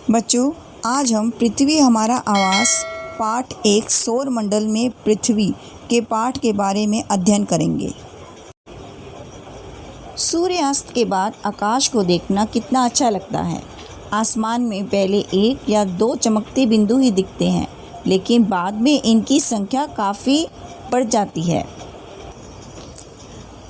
बच्चों, आज हम पृथ्वी हमारा आवास पाठ 1 सौर मंडल में पृथ्वी के पाठ के बारे में अध्ययन करेंगे। सूर्यास्त के बाद आकाश को देखना कितना अच्छा लगता है। आसमान में पहले 1 या 2 चमकते बिंदु ही दिखते हैं, लेकिन बाद में इनकी संख्या काफ़ी बढ़ जाती है।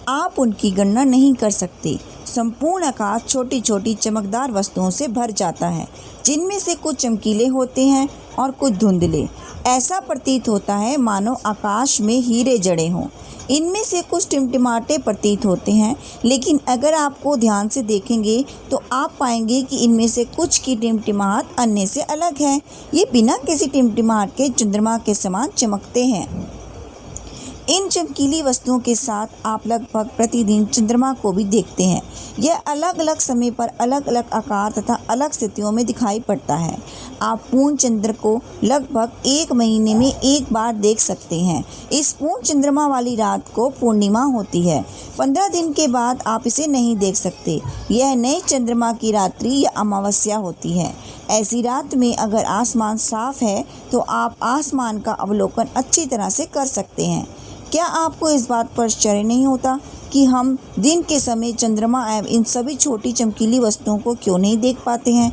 आप उनकी गणना नहीं कर सकते। संपूर्ण आकाश छोटी छोटी चमकदार वस्तुओं से भर जाता है, जिनमें से कुछ चमकीले होते हैं और कुछ धुंधले। ऐसा प्रतीत होता है मानो आकाश में हीरे जड़े हों। इनमें से कुछ टिमटिमाते प्रतीत होते हैं, लेकिन अगर आपको ध्यान से देखेंगे तो आप पाएंगे कि इनमें से कुछ की टिमटिमाहट अन्य से अलग है। ये बिना किसी टिमटिमाहट के चंद्रमा के समान चमकते हैं। इन चमकीली वस्तुओं के साथ आप लगभग प्रतिदिन चंद्रमा को भी देखते हैं। यह अलग अलग समय पर अलग अलग आकार तथा अलग स्थितियों में दिखाई पड़ता है। आप पूर्ण चंद्र को लगभग 1 महीने में एक बार देख सकते हैं। इस पूर्ण चंद्रमा वाली रात को पूर्णिमा होती है। 15 दिन के बाद आप इसे नहीं देख सकते। यह नए चंद्रमा की रात्रि या अमावस्या होती है। ऐसी रात में अगर आसमान साफ है तो आप आसमान का अवलोकन अच्छी तरह से कर सकते हैं। क्या आपको इस बात पर आश्चर्य नहीं होता कि हम दिन के समय चंद्रमा एवं इन सभी छोटी चमकीली वस्तुओं को क्यों नहीं देख पाते हैं?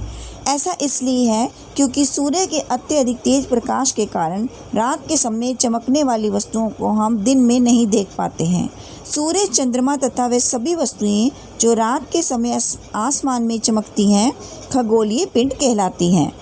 ऐसा इसलिए है क्योंकि सूर्य के अत्यधिक तेज प्रकाश के कारण रात के समय चमकने वाली वस्तुओं को हम दिन में नहीं देख पाते हैं। सूर्य, चंद्रमा तथा वे सभी वस्तुएं जो रात के समय आसमान में चमकती हैं, खगोलीय पिंड कहलाती हैं।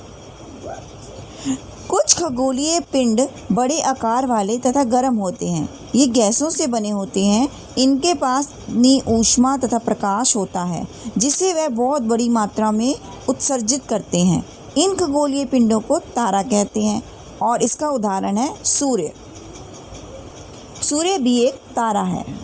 कुछ खगोलीय पिंड बड़े आकार वाले तथा गर्म होते हैं। ये गैसों से बने होते हैं। इनके पास इतनी ऊष्मा तथा प्रकाश होता है जिसे वह बहुत बड़ी मात्रा में उत्सर्जित करते हैं। इन खगोलीय पिंडों को तारा कहते हैं और इसका उदाहरण है सूर्य। सूर्य भी एक तारा है।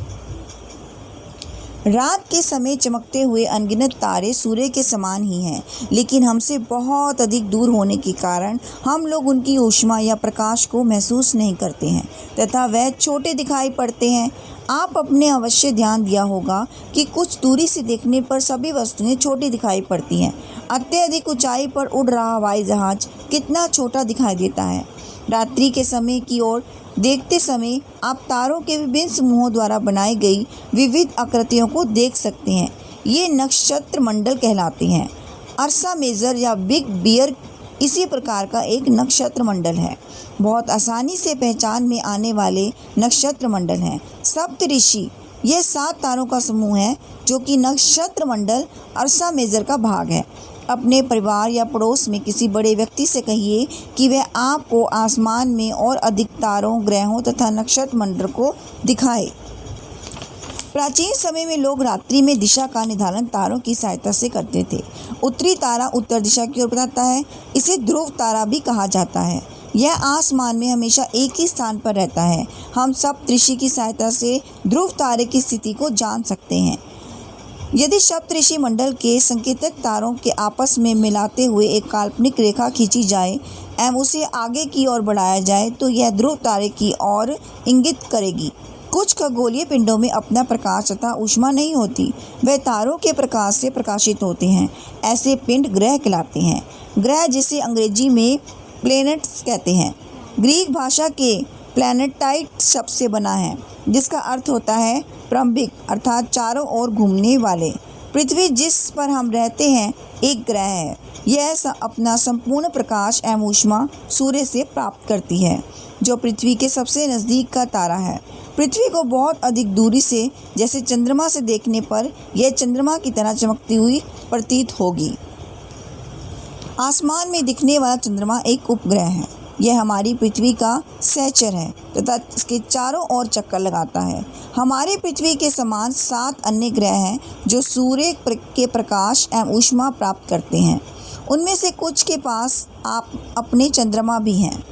रात के समय चमकते हुए अनगिनत तारे सूर्य के समान ही हैं, लेकिन हमसे बहुत अधिक दूर होने के कारण हम लोग उनकी ऊष्मा या प्रकाश को महसूस नहीं करते हैं तथा वह छोटे दिखाई पड़ते हैं। आप अपने अवश्य ध्यान दिया होगा कि कुछ दूरी से देखने पर सभी वस्तुएं छोटी दिखाई पड़ती हैं। अत्यधिक ऊंचाई पर उड़ रहा हवाई जहाज कितना छोटा दिखाई देता है। रात्रि के समय की ओर देखते समय आप तारों के विभिन्न समूहों द्वारा बनाई गई विविध आकृतियों को देख सकते हैं। ये नक्षत्र मंडल कहलाते हैं। अर्सा मेजर या बिग बियर इसी प्रकार का एक नक्षत्र मंडल है। बहुत आसानी से पहचान में आने वाले नक्षत्र मंडल हैं। सप्तऋषि यह 7 तारों का समूह है जो कि नक्षत्र मंडल अर्सा मेजर का भाग है। अपने परिवार या पड़ोस में किसी बड़े व्यक्ति से कहिए कि वह आपको आसमान में और अधिक तारों, ग्रहों तथा नक्षत्र मंडल को दिखाए। प्राचीन समय में लोग रात्रि में दिशा का निर्धारण तारों की सहायता से करते थे। उत्तरी तारा उत्तर दिशा की ओर बताता है। इसे ध्रुव तारा भी कहा जाता है। यह आसमान में हमेशा एक ही स्थान पर रहता है। हम सप्तऋषि की सहायता से ध्रुव तारे की स्थिति को जान सकते हैं। यदि सप्तऋषि मंडल के संकेतक तारों के आपस में मिलाते हुए एक काल्पनिक रेखा खींची जाए एवं उसे आगे की ओर बढ़ाया जाए तो यह ध्रुव तारे की ओर इंगित करेगी। कुछ खगोलीय पिंडों में अपना प्रकाश तथा ऊष्मा नहीं होती। वे तारों के प्रकाश से प्रकाशित होते हैं। ऐसे पिंड ग्रह कहलाते हैं। ग्रह जिसे अंग्रेजी में प्लैनेट्स कहते हैं, ग्रीक भाषा के प्लैनेटाइट शब्द से बना है, जिसका अर्थ होता है प्रारंभिक अर्थात चारों ओर घूमने वाले। पृथ्वी जिस पर हम रहते हैं एक ग्रह है। यह अपना संपूर्ण प्रकाश एवं ऊष्मा सूर्य से प्राप्त करती है, जो पृथ्वी के सबसे नज़दीक का तारा है। पृथ्वी को बहुत अधिक दूरी से जैसे चंद्रमा से देखने पर यह चंद्रमा की तरह चमकती हुई प्रतीत होगी। आसमान में दिखने वाला चंद्रमा एक उपग्रह है। यह हमारी पृथ्वी का सहचर है तथा इसके चारों ओर चक्कर लगाता है। हमारी पृथ्वी के समान 7 अन्य ग्रह हैं जो सूर्य के प्रकाश एवं ऊष्मा प्राप्त करते हैं। उनमें से कुछ के पास आप अपने चंद्रमा भी हैं।